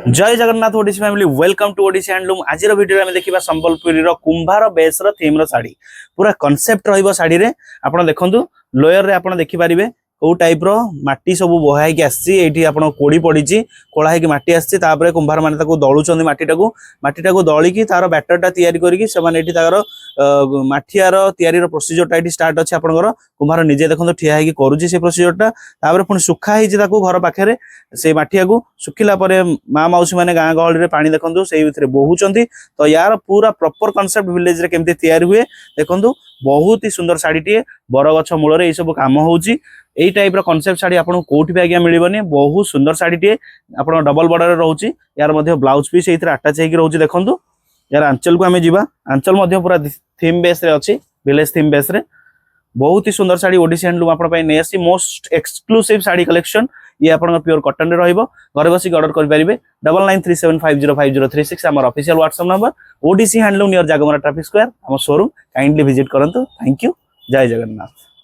जय Jagannath Odissi family welcome to Odissi handloom. आज video में देखा संबलपुरी कुंभार बेस थीम साड़ी पूरा कॉन्सेप्ट रहिबो साड़ी रे। आपण देखंतु लोयर रे आपण देखि परिबे को टाइप रो माटी सब बहाई की आसी एठी आपण कोड़ी पड़ी कोड़ा है कि माटी आसी तापर कुंभार माने ताको दळुचंदी माटीटाको दळी की तार बैटरटा तयारी करिकि से माने एठी तार माठियार तयारी रो प्रोसीजरटा एठी स्टार्ट अछि। आपनकर कुंभार निजे देखंतु ठिया है कि करूची से प्रोसीजरटा तापर पुनी सुखा है जे ताको घर पाखरे से माठियाको सुखिला परे माँ मौसी माने गाँ गहली रे पानी देखंतु से भितरे बहुचंती। तो यार पूरा प्रॉपर कांसेप्ट विलेज रे केमते तयारी हुए देखंतु बहुत ही सुंदर साड़ीटी बरगछ मूल रे सब काम होउची। एई टाइप रो कांसेप्ट साड़ी आपन कोठी भी आज्ञा मिलिबनी। बहुत सुंदर साड़ीटी आपन डबल बॉर्डर रे रहउची। यार मध्ये ब्लाउज पीस एथरे अटैच हेकि रहउची देखंतु। यार आंचल को हमें जीवा आंचल मध्ये पूरा थीम बेस रे अछि विलेज थीम बेस रे बहुत ही सुंदर साड़ी ओडिसी हैंडलूम आपण पय ने आसी मोस्ट एक्सक्लूसिव साड़ी कलेक्शन। ये आपण प्योर कॉटन रे रहइबो। घरे बसी ऑर्डर कर परिबे 9937505036 हमर official WhatsApp number Odissi handloom near Jagamara traffic square हम शोरूम काइंडली विजिट करंतु। Thank you. जय जगन्नाथ।